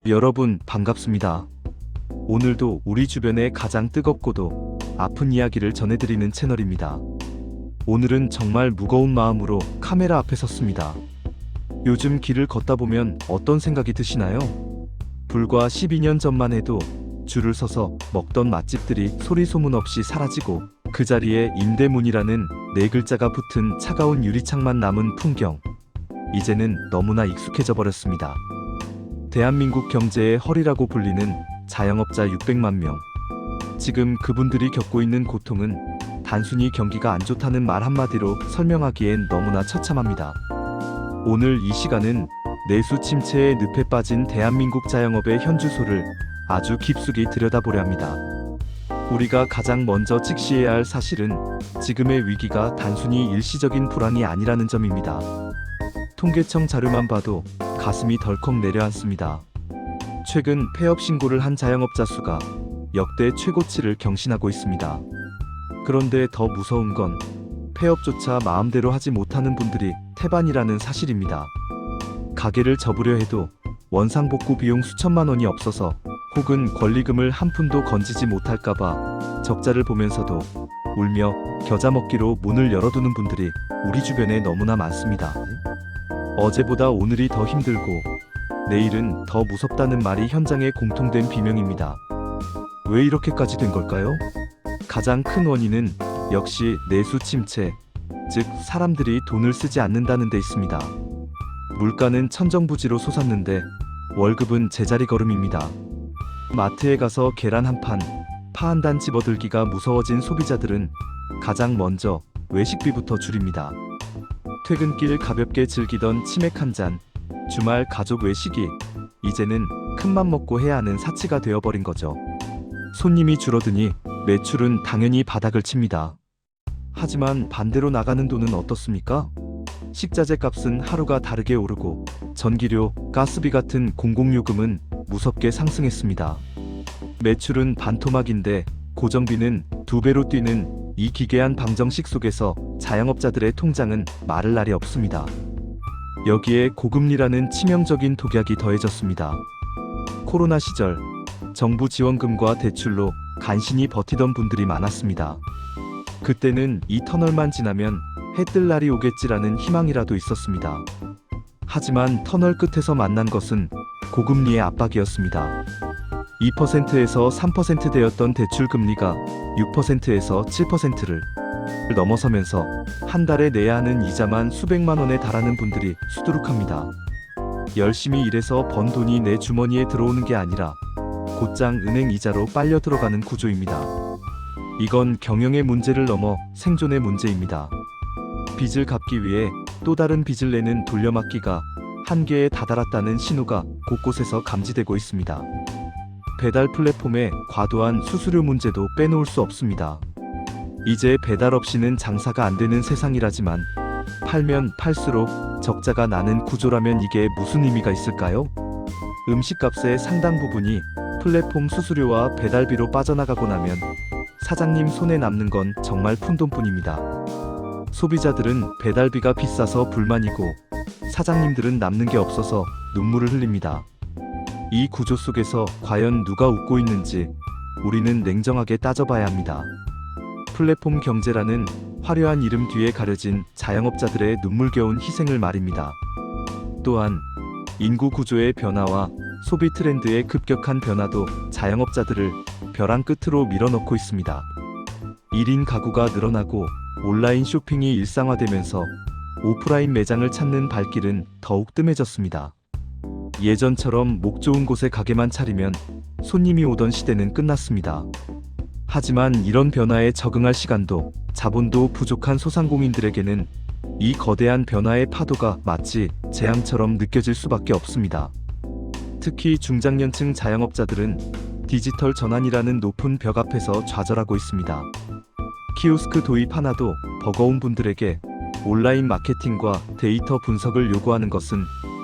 여러분 반갑습니다. 오늘도 우리 주변의 가장 뜨겁고도 아픈 이야기를 전해드리는 채널입니다. 오늘은 정말 무거운 마음으로 카메라 앞에 섰습니다. 요즘 길을 걷다 보면 어떤 생각이 드시나요? 불과 12년 전만 해도 줄을 서서 먹던 맛집들이 소리 소문 없이 사라지고 그 자리에 임대문이라는 네 글자가 붙은 차가운 유리창만 남은 풍경. 이제는 너무나 익숙해져 버렸습니다. 대한민국 경제의 허리라고 불리는 자영업자 600만 명. 지금 그분들이 겪고 있는 고통은 단순히 경기가 안 좋다는 말 한마디로 설명하기엔 너무나 처참합니다. 오늘 이 시간은 내수 침체의 늪에 빠진 대한민국 자영업의 현주소를 아주 깊숙이 들여다보려 합니다. 우리가 가장 먼저 직시해야 할 사실은 지금의 위기가 단순히 일시적인 불황이 아니라는 점입니다. 통계청 자료만 봐도 가슴이 덜컥 내려앉습니다. 최근 폐업 신고를 한 자영업자 수가 역대 최고치를 경신하고 있습니다. 그런데 더 무서운 건 폐업조차 마음대로 하지 못하는 분들이 태반이라는 사실입니다. 가게를 접으려 해도 원상복구 비용 수천만 원이 없어서 혹은 권리금을 한 푼도 건지지 못할까봐 적자를 보면서도 울며 겨자 먹기로 문을 열어두는 분들이 우리 주변에 너무나 많습니다. 어제보다 오늘이 더 힘들고 내일은 더 무섭다는 말이 현장의 공통된 비명입니다. 왜 이렇게까지 된 걸까요? 가장 큰 원인은 역시 내수 침체, 즉 사람들이 돈을 쓰지 않는다는 데 있습니다. 물가는 천정부지로 솟았는데 월급은 제자리 걸음입니다. 마트에 가서 계란 한 판, 파 한 단 집어들기가 무서워진 소비자들은 가장 먼저 외식비부터 줄입니다. 퇴근길 가볍게 즐기던 치맥 한 잔, 주말 가족 외식이 이제는 큰맘 먹고 해야 하는 사치가 되어버린 거죠. 손님이 줄어드니 매출은 당연히 바닥을 칩니다. 하지만 반대로 나가는 돈은 어떻습니까? 식자재 값은 하루가 다르게 오르고 전기료, 가스비 같은 공공요금은 무섭게 상승했습니다. 매출은 반토막인데 고정비는 2배로 뛰는 이 기괴한 방정식 속에서 자영업자들의 통장은 마를 날이 없습니다. 여기에 고금리라는 치명적인 독약이 더해졌습니다. 코로나 시절 정부 지원금과 대출로 간신히 버티던 분들이 많았습니다. 그때는 이 터널만 지나면 해 뜰 날이 오겠지라는 희망이라도 있었습니다. 하지만 터널 끝에서 만난 것은 고금리의 압박이었습니다. 2%에서 3% 되었던 대출금리가 6%에서 7%를 넘어서면서 한 달에 내야 하는 이자만 수백만 원에 달하는 분들이 수두룩합니다. 열심히 일해서 번 돈이 내 주머니에 들어오는 게 아니라 곧장 은행 이자로 빨려 들어가는 구조입니다. 이건 경영의 문제를 넘어 생존의 문제입니다. 빚을 갚기 위해 또 다른 빚을 내는 돌려막기가 한계에 다다랐다는 신호가 곳곳에서 감지되고 있습니다. 배달 플랫폼의 과도한 수수료 문제도 빼놓을 수 없습니다. 이제 배달 없이는 장사가 안 되는 세상이라지만 팔면 팔수록 적자가 나는 구조라면 이게 무슨 의미가 있을까요? 음식값의 상당 부분이 플랫폼 수수료와 배달비로 빠져나가고 나면 사장님 손에 남는 건 정말 푼돈뿐입니다. 소비자들은 배달비가 비싸서 불만이고 사장님들은 남는 게 없어서 눈물을 흘립니다. 이 구조 속에서 과연 누가 웃고 있는지 우리는 냉정하게 따져봐야 합니다. 플랫폼 경제라는 화려한 이름 뒤에 가려진 자영업자들의 눈물겨운 희생을 말입니다. 또한 인구 구조의 변화와 소비 트렌드의 급격한 변화도 자영업자들을 벼랑 끝으로 밀어넣고 있습니다. 1인 가구가 늘어나고 온라인 쇼핑이 일상화되면서 오프라인 매장을 찾는 발길은 더욱 뜸해졌습니다. 예전처럼 목 좋은 곳에 가게만 차리면 손님이 오던 시대는 끝났습니다. 하지만 이런 변화에 적응할 시간도 자본도 부족한 소상공인들에게는 이 거대한 변화의 파도가 마치 재앙처럼 느껴질 수밖에 없습니다. 특히 중장년층 자영업자들은 디지털 전환이라는 높은 벽 앞에서 좌절하고 있습니다. 키오스크 도입 하나도 버거운 분들에게 온라인 마케팅과 데이터 분석을 요구하는 것은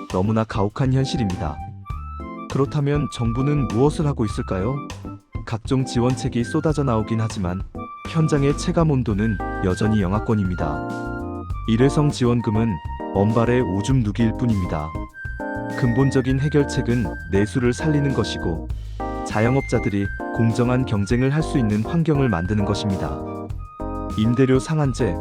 너무나 가혹한 현실입니다. 그렇다면 정부는 무엇을 하고 있을까요? 각종 지원책이 쏟아져 나오긴 하지만 현장의 체감 온도는 여전히 영하권입니다. 일회성 지원금은 언발의 오줌 누기일 뿐입니다. 근본적인 해결책은 내수를 살리는 것이고 자영업자들이 공정한 경쟁을 할 수 있는 환경을 만드는 것입니다. 임대료 상한제,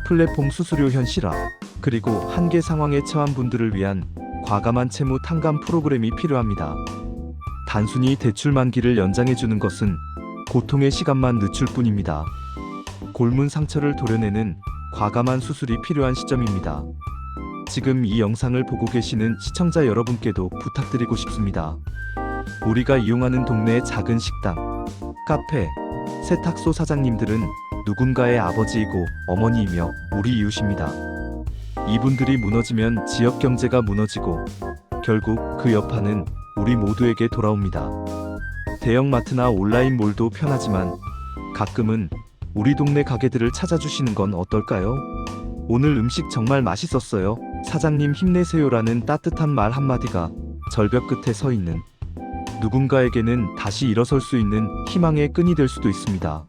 플랫폼 수수료 현실화, 그리고 한계 상황에 처한 분들을 위한 과감한 채무 탕감 프로그램이 필요합니다. 단순히 대출 만기를 연장해주는 것은 고통의 시간만 늦출 뿐입니다. 골문 상처를 도려내는 과감한 수술이 필요한 시점입니다. 지금 이 영상을 보고 계시는 시청자 여러분께도 부탁드리고 싶습니다. 우리가 이용하는 동네의 작은 식당, 카페, 세탁소 사장님들은 누군가의 아버지이고 어머니이며 우리 이웃입니다. 이분들이 무너지면 지역 경제가 무너지고 결국 그 여파는 우리 모두에게 돌아옵니다. 대형마트나 온라인몰도 편하지만 가끔은 우리 동네 가게들을 찾아주시는 건 어떨까요? 오늘 음식 정말 맛있었어요. 사장님 힘내세요라는 따뜻한 말 한마디가 절벽 끝에 서 있는 누군가에게는 다시 일어설 수 있는 희망의 끈이 될 수도 있습니다.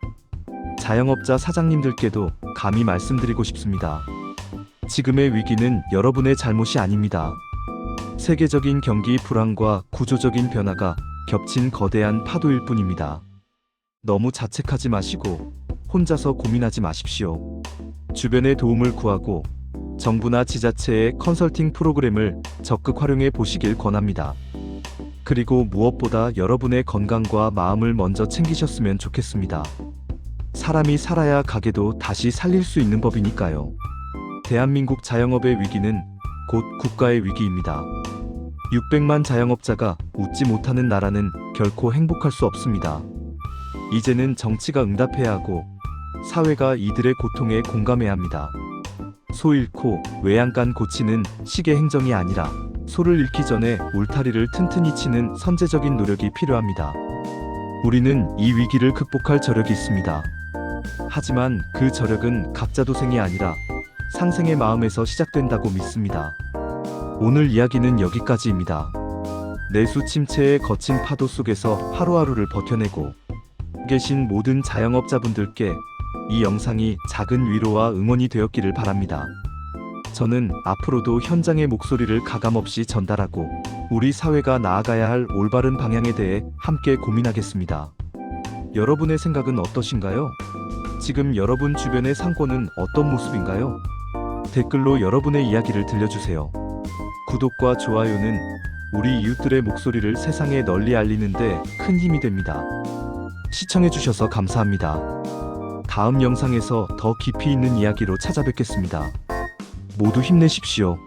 자영업자 사장님들께도 감히 말씀드리고 싶습니다. 지금의 위기는 여러분의 잘못이 아닙니다. 세계적인 경기 불황과 구조적인 변화가 겹친 거대한 파도일 뿐입니다. 너무 자책하지 마시고 혼자서 고민하지 마십시오. 주변의 도움을 구하고 정부나 지자체의 컨설팅 프로그램을 적극 활용해 보시길 권합니다. 그리고 무엇보다 여러분의 건강과 마음을 먼저 챙기셨으면 좋겠습니다. 사람이 살아야 가게도 다시 살릴 수 있는 법이니까요. 대한민국 자영업의 위기는 곧 국가의 위기입니다. 600만 자영업자가 웃지 못하는 나라는 결코 행복할 수 없습니다. 이제는 정치가 응답해야 하고 사회가 이들의 고통에 공감해야 합니다. 소 잃고 외양간 고치는 시계 행정이 아니라 소를 잃기 전에 울타리를 튼튼히 치는 선제적인 노력이 필요합니다. 우리는 이 위기를 극복할 저력이 있습니다. 하지만 그 저력은 각자 도생이 아니라 상생의 마음에서 시작된다고 믿습니다. 오늘 이야기는 여기까지입니다. 내수 침체의 거친 파도 속에서 하루하루를 버텨내고 계신 모든 자영업자분들께 이 영상이 작은 위로와 응원이 되었기를 바랍니다. 저는 앞으로도 현장의 목소리를 가감없이 전달하고 우리 사회가 나아가야 할 올바른 방향에 대해 함께 고민하겠습니다. 여러분의 생각은 어떠신가요? 지금 여러분 주변의 상권은 어떤 모습인가요? 댓글로 여러분의 이야기를 들려주세요. 구독과 좋아요는 우리 이웃들의 목소리를 세상에 널리 알리는 데 큰 힘이 됩니다. 시청해주셔서 감사합니다. 다음 영상에서 더 깊이 있는 이야기로 찾아뵙겠습니다. 모두 힘내십시오.